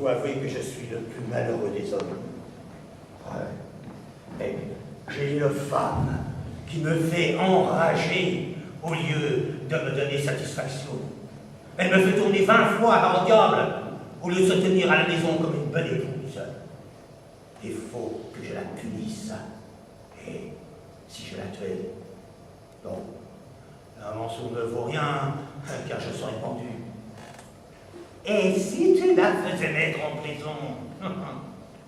faut avouer que je suis le plus malheureux des hommes. Ouais. Mais j'ai une femme qui me fait enrager au lieu de me donner satisfaction. Elle me fait tourner 20 fois en diable au lieu de se tenir à la maison comme une bonne épouse. Il faut que je la punisse. Et si je la tuais, non, un mensonge ne vaut rien, car je serai pendu. Et si tu la faisais mettre en prison,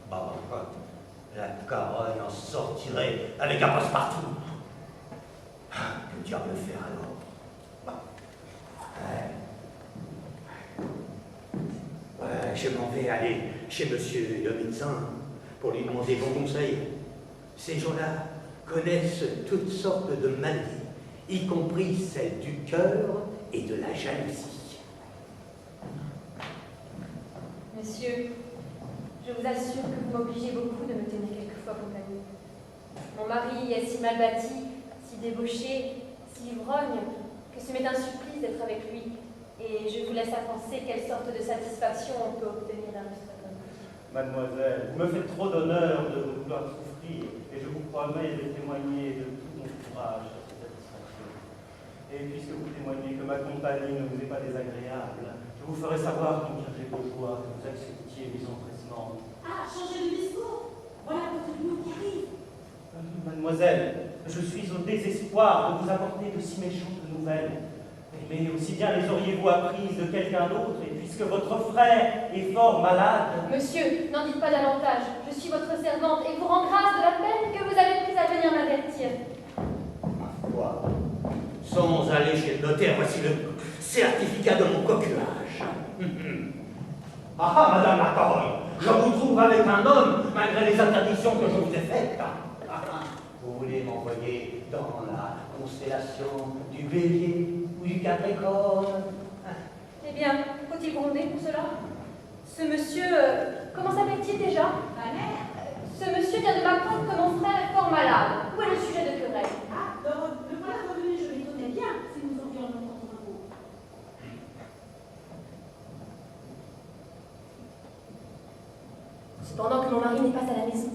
bah, la carogne en sortirait avec un passe-partout. Que diable faire alors? Ouais, je m'en vais aller chez monsieur le médecin pour lui demander bon conseil. Ces gens-là connaissent toutes sortes de maladies, y compris celles du cœur et de la jalousie. Monsieur, je vous assure que vous m'obligez beaucoup de me tenir quelquefois compagnie. Mon mari est si mal bâti, si débauché, si ivrogne, que ce m'est un supplice d'être avec lui, et je vous laisse à penser quelle sorte de satisfaction on peut obtenir d'un lustre comme lui. Mademoiselle, vous me faites trop d'honneur de vouloir souffrir, et je vous promets de témoigner de tout mon courage à cette satisfaction. Et puisque vous témoignez que ma compagnie ne vous est pas désagréable, je vous ferai savoir, mon cher Bourgeois, que vous acceptiez mes empressements. Ah, changez de discours. Voilà votre nous qui arrive. Mademoiselle, je suis au désespoir de vous apporter de si méchantes nouvelles. Mais aussi bien les auriez-vous apprises de quelqu'un d'autre, et puisque votre frère est fort malade. Monsieur, n'en dites pas davantage. Je suis votre servante et vous rends grâce de la peine que vous avez prise à venir m'avertir. Ma foi, sans aller chez le notaire, voici le certificat de mon coculage. Ah, madame la carogne, je vous trouve avec un homme, malgré les interdictions que je vous ai faites. Vous voulez m'envoyer dans la constellation du Bélier ou du Capricorne? Eh bien, faut-il gronder pour cela? Ce monsieur, comment s'appelle-t-il déjà? Ma mère. Ce monsieur vient de m'apprendre que mon frère est fort malade. Où est le sujet de querelle? Ah, le voilà revenu, je m'étonnais bien si nous envions notre repos. Cependant que mon mari n'est pas à la maison,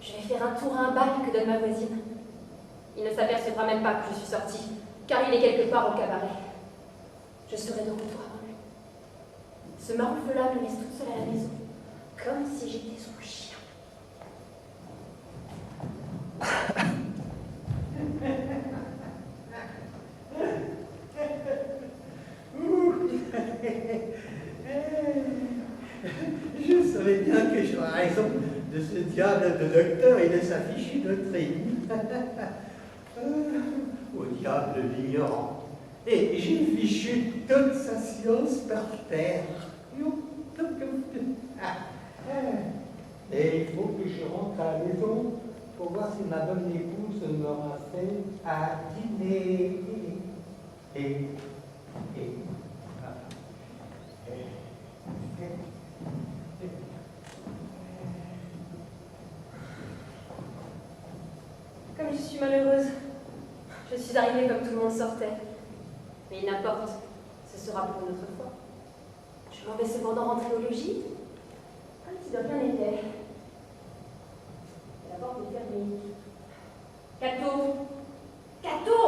je vais faire un tour à un bal que donne ma voisine. Il ne s'apercevra même pas que je suis sortie, car il est quelque part au cabaret. Je serai de retour avant lui. Ce maroufle-là me laisse toute seule à la maison, comme si j'étais son chien. Je savais bien que j'aurais raison de ce diable de docteur et de sa fichue doctrine. Au diable l'ignorant. Et j'ai fichu toute sa science par terre. Et il faut que je rentre à la maison pour voir si ma bonne épouse m'aura fait à dîner. Comme je suis malheureuse, je suis arrivée comme tout le monde sortait. Mais n'importe, ce sera pour une autre fois. Je m'en vais cependant rentrer au logis, comme si de rien n'était. La porte est fermée. Cato! Cato!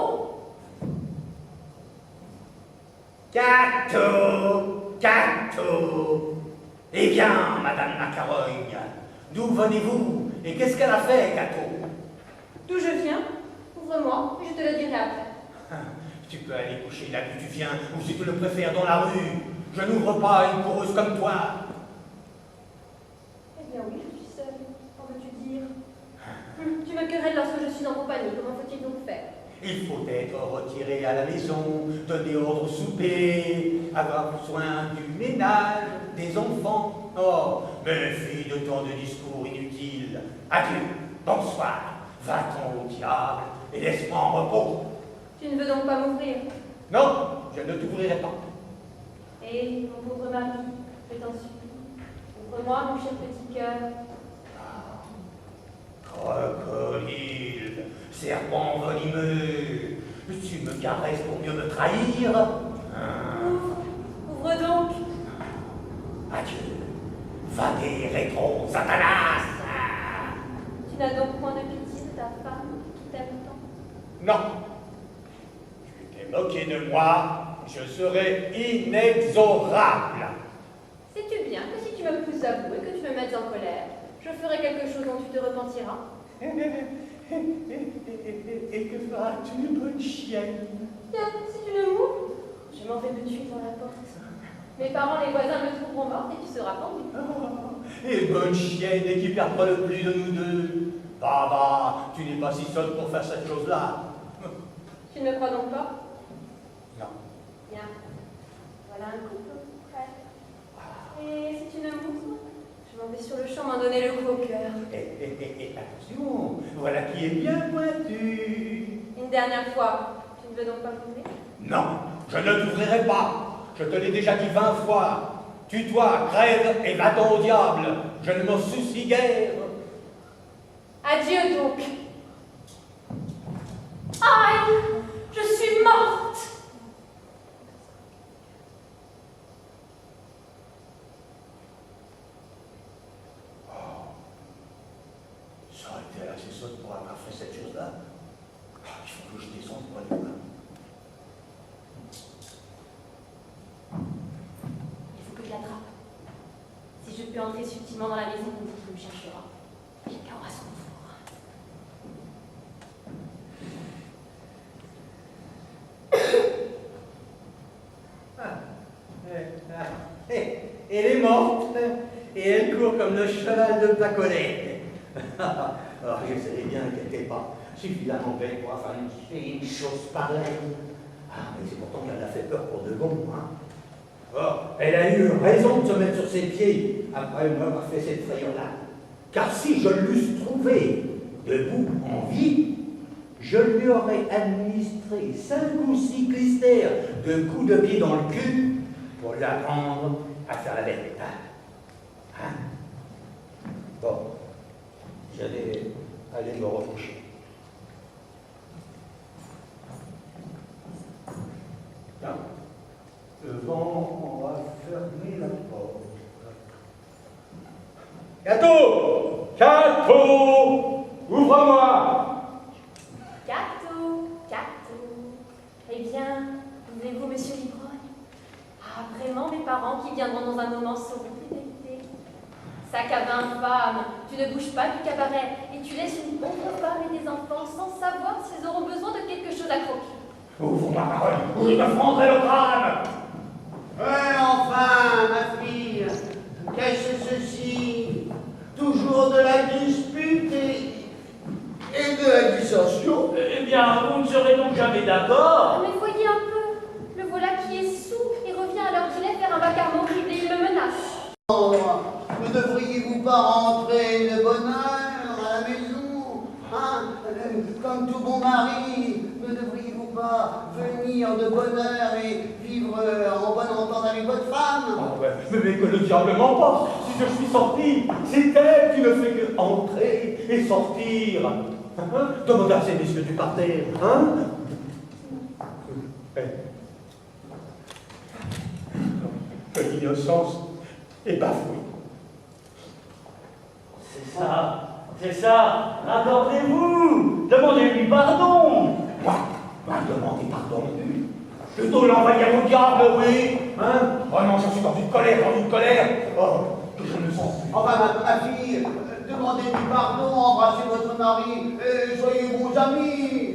Cato! Cato! Eh bien, madame la carogne, d'où venez-vous et qu'est-ce qu'elle a fait, Cato? D'où je viens? Ouvre-moi, et je te le dirai après. Tu peux aller coucher là d'où tu viens, ou si tu le préfères dans la rue. Je n'ouvre pas une coureuse comme toi. Eh bien oui, je suis seule. Qu'en veux-tu dire? Tu me querelles lorsque je suis en compagnie. Comment faut-il donc faire? Il faut être retiré à la maison, donner ordre au souper, avoir soin du ménage, des enfants. Oh, méfie de tant de discours inutiles. Adieu, bonsoir, va-t'en au diable et laisse-moi en repos. Tu ne veux donc pas m'ouvrir? Non, je ne t'ouvrirai pas. Et mon pauvre mari, je t'en supplie, ouvre-moi mon cher petit cœur. Crocodile, serpent venimeux, tu me caresses pour mieux me trahir. Ouvre donc. Adieu, rétro, Satanas! Tu n'as donc point de pitié de ta femme qui t'aime tant? Non. Tu t'es moqué de moi, je serai inexorable. Sais-tu bien que si tu me pousses à bout et que tu me mettes en colère, je ferai quelque chose dont tu te repentiras? Et que feras-tu, bonne chienne? Tiens, si tu ne mours, je m'en vais me tuer dans la porte. Mes parents, les voisins me trouveront morte et tu seras pendu. Oh, et bonne chienne, et qui perdra le plus de nous deux? Bah, tu n'es pas si sotte pour faire cette chose-là. Tu ne me crois donc pas? Non. Bien. Voilà un couple prêt. Et si tu ne mours, je m'en vais sur le champ m'en donner le coup au cœur. Et attention, voilà qui est bien pointu. Une dernière fois, tu ne veux donc pas m'ouvrir? Non, je ne t'ouvrirai pas. Je te l'ai déjà dit 20 fois. Tue-toi, crève et va-t'en au diable. Je ne m'en soucie guère. Adieu donc. Aïe, je suis morte. Ça aurait été assez sotte pour avoir fait cette chose-là. Il faut que je descende pour aller voir. Il faut que je l'attrape. Si je peux entrer subtilement dans la maison, on dit qu'il me cherchera. Chacun aura son tour. Elle est morte, et elle court comme le cheval de Pacolet. Alors, je savais bien qu'elle n'était pas suffisamment belle pour avoir une chose pareille. Ah, mais c'est pourtant qu'elle a fait peur pour de bon, hein. Oh, elle a eu raison de se mettre sur ses pieds après m'avoir fait cette frayeur-là. Car si je l'eusse trouvée debout en vie, je lui aurais administré 5 ou 6 clistères de coups de pied dans le cul pour l'apprendre à faire la bête. Hein? Bon, j'allais aller me recoucher. Tiens, le vent va fermer la porte. Gâteau! Gâteau! Ouvre-moi! Gâteau, gâteau. Eh bien, voulez-vous, monsieur l'ivrogne? Ah, vraiment, mes parents qui viendront dans un moment sauront fidélité. Sac à 20 femmes, tu ne bouges pas du cabaret et tu laisses une pauvre femme et des enfants sans savoir s'ils auront besoin de quelque chose à croquer. Ouvre ma parole, ou je me fendrai le crâne! Ouais, enfin, ma fille, qu'est-ce que ceci? Toujours de la dispute et de la dissension? Eh bien, vous ne serez donc jamais d'accord? Mais voyez un peu, le voilà qui est saoul et revient à l'heure qu'il est faire un vacarme horrible et il me menace. Oh, ne devriez-vous pas rentrer de bonne heure à la maison, hein? Comme tout bon mari, ne devriez-vous pas venir de bonne heure et vivre en bonne entente avec votre femme? Ah ouais, mais que le diable m'emporte. Si je suis sorti, c'est elle qui ne fait que entrer et sortir. Hein? Demandez à ces messieurs du parterre, hein? L'innocence est bafouée. C'est ça, accordez-vous, demandez-lui pardon. Moi, demander pardon. Plutôt l'envoyer au diable, oui. Hein? Oh non, je suis dans une colère, Oh, que je me sens. Enfin, ma fille, demandez du pardon, embrassez votre mari, et soyez bons amis.